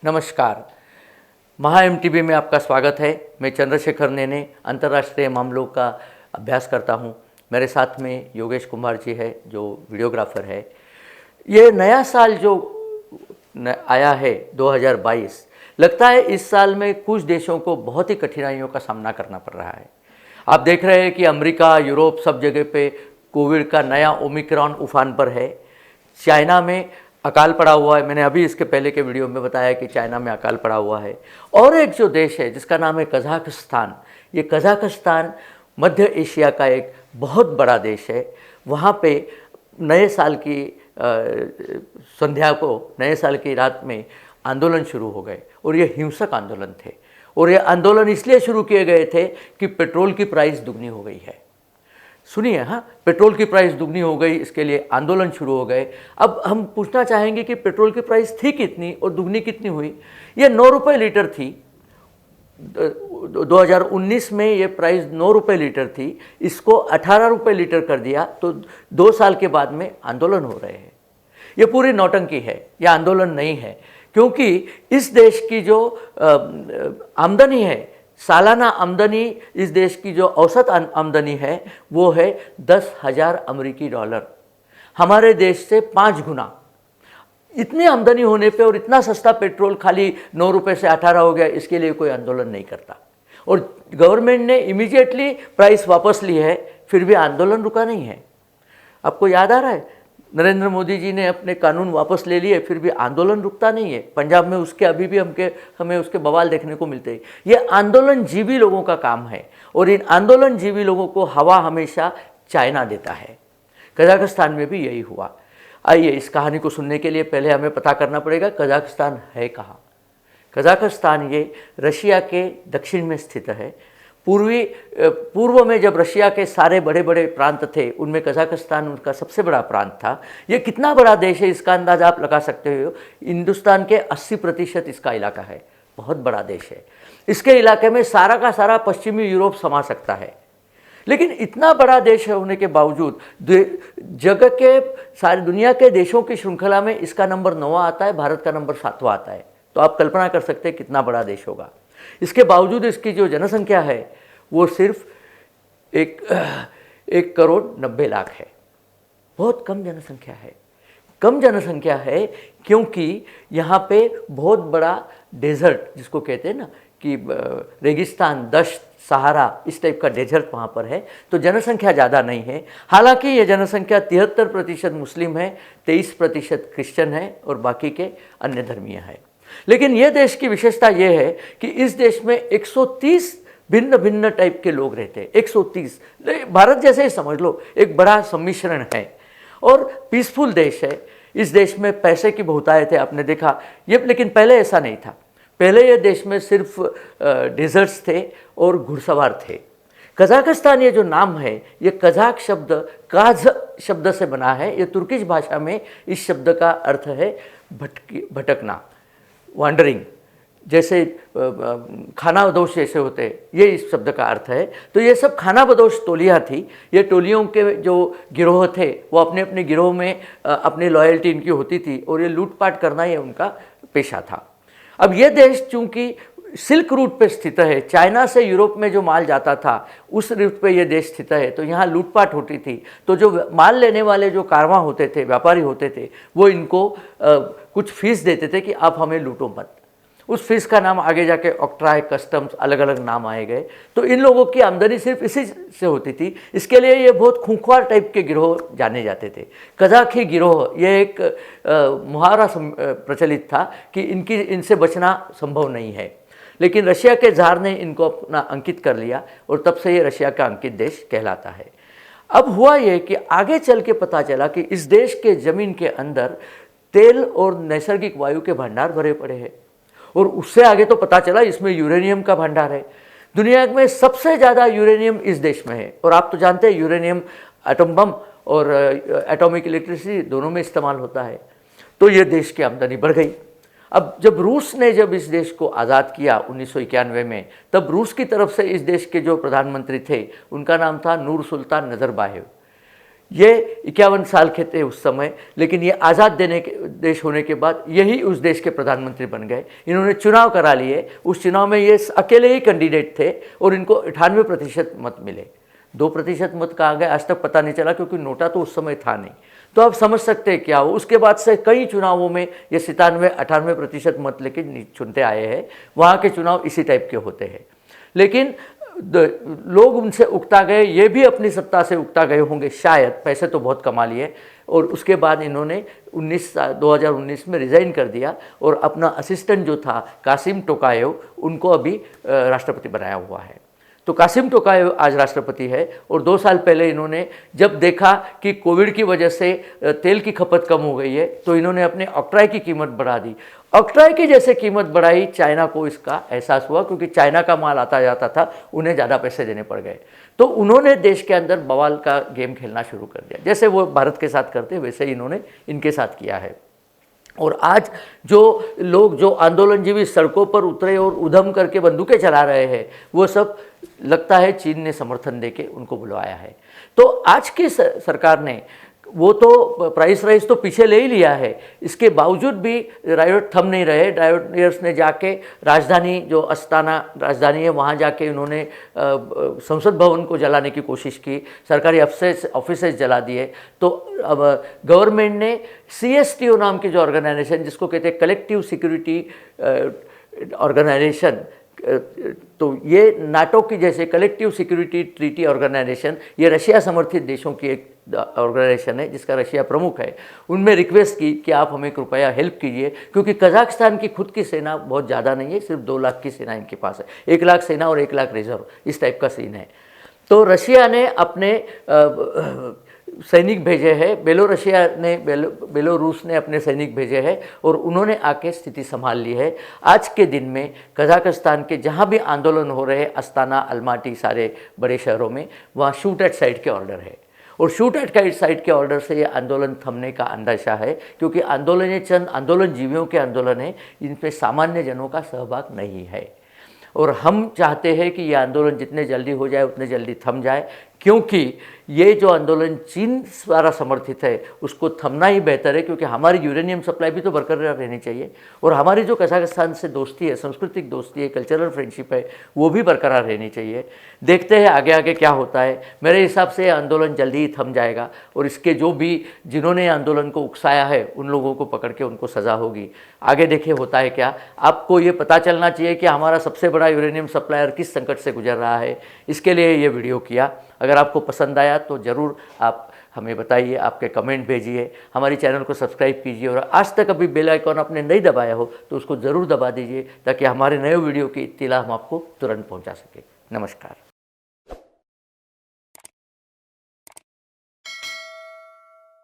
नमस्कार। महा एमटीबी में आपका स्वागत है। मैं चंद्रशेखर नेने अंतर्राष्ट्रीय मामलों का अभ्यास करता हूं। मेरे साथ में योगेश कुमार जी है जो वीडियोग्राफर है। ये नया साल जो आया है 2022, लगता है इस साल में कुछ देशों को बहुत ही कठिनाइयों का सामना करना पड़ रहा है। आप देख रहे हैं कि अमेरिका, यूरोप, सब जगह पे कोविड का नया ओमिक्रॉन उफान पर है। चाइना में अकाल पड़ा हुआ है। मैंने अभी इसके पहले के वीडियो में बताया कि चाइना में अकाल पड़ा हुआ है। और एक जो देश है जिसका नाम है कजाकिस्तान, ये कजाकिस्तान मध्य एशिया का एक बहुत बड़ा देश है। वहाँ पे नए साल की संध्या को, नए साल की रात में आंदोलन शुरू हो गए और ये हिंसक आंदोलन थे। और ये आंदोलन इसलिए शुरू किए गए थे कि पेट्रोल की प्राइस दुगनी हो गई है। सुनिए, हाँ, पेट्रोल की प्राइस दुगनी हो गई, इसके लिए आंदोलन शुरू हो गए। अब हम पूछना चाहेंगे कि पेट्रोल की प्राइस थी कितनी और दुगनी कितनी हुई। ये 9 रुपये लीटर थी। 2019 में ये प्राइस 9 रुपये लीटर थी। इसको 18 रुपये लीटर कर दिया। तो 2 साल के बाद में आंदोलन हो रहे हैं। ये पूरी नौटंकी है, यह आंदोलन नहीं है। क्योंकि इस देश की जो आमदनी है, सालाना आमदनी, इस देश की जो औसत आमदनी है वो है 10,000 अमेरिकी डॉलर। हमारे देश से 5 गुना। इतनी आमदनी होने पे और इतना सस्ता पेट्रोल खाली 9 रुपये से 18 हो गया, इसके लिए कोई आंदोलन नहीं करता। और गवर्नमेंट ने इमीडिएटली प्राइस वापस ली है, फिर भी आंदोलन रुका नहीं है। आपको याद आ रहा है, नरेंद्र मोदी जी ने अपने कानून वापस ले लिए, फिर भी आंदोलन रुकता नहीं है। पंजाब में उसके अभी भी हमें उसके बवाल देखने को मिलते हैं। ये आंदोलन जीवी लोगों का काम है और इन आंदोलन जीवी लोगों को हवा हमेशा चाइना देता है। कजाकिस्तान में भी यही हुआ। आइए, इस कहानी को सुनने के लिए पहले हमें पता करना पड़ेगा कजाकिस्तान है कहाँ। कजाकिस्तान ये रशिया के दक्षिण में स्थित है। पूर्व में जब रशिया के सारे बड़े बड़े प्रांत थे, उनमें कजाकिस्तान उनका सबसे बड़ा प्रांत था। ये कितना बड़ा देश है इसका अंदाज़ा आप लगा सकते हो। हिंदुस्तान के 80% इसका इलाका है। बहुत बड़ा देश है। इसके इलाके में सारा का सारा पश्चिमी यूरोप समा सकता है। लेकिन इतना बड़ा देश होने के बावजूद जगह के सारी दुनिया के देशों की श्रृंखला में इसका नंबर 9वां आता है, भारत का नंबर 7वां आता है। तो आप कल्पना कर सकते हैं कितना बड़ा देश होगा। इसके बावजूद इसकी जो जनसंख्या है वो सिर्फ 1 करोड़ 90 लाख है। बहुत कम जनसंख्या है। कम जनसंख्या है क्योंकि यहाँ पे बहुत बड़ा डेजर्ट, जिसको कहते हैं ना कि रेगिस्तान, दश्त, सहारा, इस टाइप का डेजर्ट वहाँ पर है। तो जनसंख्या ज़्यादा नहीं है। हालांकि ये जनसंख्या 73% मुस्लिम है, 23% क्रिश्चियन है और बाकी के अन्य धर्मीय है। लेकिन ये देश की विशेषता ये है कि इस देश में 130 भिन्न भिन्न टाइप के लोग रहते हैं। 130, भारत जैसे ही समझ लो, एक बड़ा सम्मिश्रण है और पीसफुल देश है। इस देश में पैसे की बहुतायत है, आपने देखा ये। लेकिन पहले ऐसा नहीं था। पहले ये देश में सिर्फ डेजर्ट्स थे और घुड़सवार थे। कजाकिस्तान ये जो नाम है, ये कजाक शब्द काज शब्द से बना है। ये तुर्किश भाषा में इस शब्द का अर्थ है भटकना, वांडरिंग। जैसे खानाबदोश जैसे होते हैं, ये इस शब्द का अर्थ है। तो ये सब खानाबदोश टोलियाँ थी। ये टोलियों के जो गिरोह थे वो अपने अपने गिरोह में अपनी लॉयल्टी इनकी होती थी और ये लूटपाट करना ये उनका पेशा था। अब ये देश चूँकि सिल्क रूट पे स्थित है, चाइना से यूरोप में जो माल जाता था उस रूट पे ये देश स्थित है, तो यहाँ लूटपाट होती थी। तो जो माल लेने वाले जो कारवां होते थे, व्यापारी होते थे, वो इनको कुछ फीस देते थे कि आप हमें लूटो मत। उस फीस का नाम आगे जाके ऑक्ट्राय, कस्टम्स, अलग अलग नाम आए गए। तो इन लोगों की आमदनी सिर्फ इसी से होती थी। इसके लिए ये बहुत खूंखार टाइप के गिरोह जाने जाते थे। कजाकी गिरोह, ये एक मुहावरा प्रचलित था कि इनसे बचना संभव नहीं है। लेकिन रशिया के ज़ार ने इनको अपना अंकित कर लिया और तब से ये रशिया का अंकित देश कहलाता है। अब हुआ ये कि आगे चल के पता चला कि इस देश के ज़मीन के अंदर तेल और नैसर्गिक वायु के भंडार भरे पड़े हैं। और उससे आगे तो पता चला इसमें यूरेनियम का भंडार है। दुनिया में सबसे ज़्यादा यूरेनियम इस देश में है। और आप तो जानते हैं यूरेनियम एटम बम और एटॉमिक इलेक्ट्रिसिटी दोनों में इस्तेमाल होता है। तो ये देश की आमदनी बढ़ गई। अब जब रूस ने इस देश को आज़ाद किया 1991 में, तब रूस की तरफ से इस देश के जो प्रधानमंत्री थे उनका नाम था नूर सुल्तान नज़रबायेव। ये 51 साल के थे उस समय, लेकिन ये आज़ाद देश होने के बाद यही उस देश के प्रधानमंत्री बन गए। इन्होंने चुनाव करा लिए, उस चुनाव में ये अकेले ही कैंडिडेट थे और इनको 98% मत मिले। 2% मत कहाँ गए आज तक पता नहीं चला, क्योंकि नोटा तो उस समय था नहीं। तो आप समझ सकते हैं क्या हो। उसके बाद से कई चुनावों में ये 97-98% मत लेके चुनते आए हैं। वहाँ के चुनाव इसी टाइप के होते हैं, लेकिन लोग उनसे उकता गए, ये भी अपनी सत्ता से उकता गए होंगे शायद, पैसे तो बहुत कमा लिए। और उसके बाद इन्होंने 2019 में रिज़ाइन कर दिया और अपना असिस्टेंट जो था कासिम टोकायेव, उनको अभी राष्ट्रपति बनाया हुआ है। तो कासिम टोकायेव आज राष्ट्रपति है। और 2 साल पहले इन्होंने जब देखा कि कोविड की वजह से तेल की खपत कम हो गई है, तो इन्होंने अपने ऑक्ट्राई की कीमत बढ़ा दी। ऑक्ट्राई की जैसे कीमत बढ़ाई, चाइना को इसका एहसास हुआ, क्योंकि चाइना का माल आता जाता था, उन्हें ज़्यादा पैसे देने पड़ गए। तो उन्होंने देश के अंदर बवाल का गेम खेलना शुरू कर दिया। जैसे वो भारत के साथ करते वैसे ही इन्होंने इनके साथ किया है। और आज जो लोग जो आंदोलनजीवी सड़कों पर उतरे और उधम करके बंदूकें चला रहे हैं, वो सब लगता है चीन ने समर्थन देके उनको बुलवाया है। तो आज की सरकार ने वो तो प्राइस राइज तो पीछे ले ही लिया है, इसके बावजूद भी रायोट थम नहीं रहे। रायोटियर्स ने जाके राजधानी, जो अस्ताना राजधानी है, वहाँ जाके उन्होंने संसद भवन को जलाने की कोशिश की, सरकारी ऑफिसेज जला दिए। तो अब गवर्नमेंट ने CSTO नाम की जो ऑर्गेनाइजेशन, जिसको कहते हैं कलेक्टिव सिक्योरिटी ऑर्गेनाइजेशन, तो ये नाटो की जैसे कलेक्टिव सिक्योरिटी ट्रीटी ऑर्गेनाइजेशन, ये रशिया समर्थित देशों की एक ऑर्गेनाइजेशन है, जिसका रशिया प्रमुख है। उनमें रिक्वेस्ट की कि आप हमें कृपया हेल्प कीजिए, क्योंकि कजाकिस्तान की खुद की सेना बहुत ज़्यादा नहीं है, सिर्फ 2 लाख की सेना इनके पास है। 1 लाख सेना और 1 लाख रिजर्व, इस टाइप का सीन है। तो रशिया ने अपने सैनिक भेजे हैं, बेलोरूस ने अपने सैनिक भेजे हैं और उन्होंने आके स्थिति संभाल ली है। आज के दिन में कजाकिस्तान के जहाँ भी आंदोलन हो रहे हैं, अस्ताना, अलमाटी, सारे बड़े शहरों में, वहाँ शूट एट साइट के ऑर्डर है। और शूट एट साइट के ऑर्डर से ये आंदोलन थमने का अंदेशा है, क्योंकि आंदोलन ये चंद आंदोलनजीवियों के आंदोलन है, इनमें सामान्य जनों का सहभाग नहीं है। और हम चाहते हैं कि ये आंदोलन जितने जल्दी हो जाए उतने जल्दी थम जाए, क्योंकि ये जो आंदोलन चीन द्वारा समर्थित है उसको थमना ही बेहतर है, क्योंकि हमारी यूरेनियम सप्लाई भी तो बरकरार रहनी चाहिए। और हमारी जो कजाकिस्तान से दोस्ती है, सांस्कृतिक दोस्ती है, कल्चरल फ्रेंडशिप है, वो भी बरकरार रहनी चाहिए। देखते हैं आगे आगे क्या होता है। मेरे हिसाब से आंदोलन जल्दी ही थम जाएगा और इसके जो भी जिन्होंने आंदोलन को उकसाया है उन लोगों को पकड़ के उनको सज़ा होगी। आगे देखे होता है क्या। आपको ये पता चलना चाहिए कि हमारा सबसे बड़ा यूरेनियम सप्लायर किस संकट से गुजर रहा है, इसके लिए ये वीडियो किया। अगर आपको पसंद आया तो ज़रूर आप हमें बताइए, आपके कमेंट भेजिए, हमारी चैनल को सब्सक्राइब कीजिए और आज तक अभी बेल आइकॉन आपने नहीं दबाया हो तो उसको ज़रूर दबा दीजिए, ताकि हमारे नए वीडियो की इत्तिला हम आपको तुरंत पहुंचा सके। नमस्कार।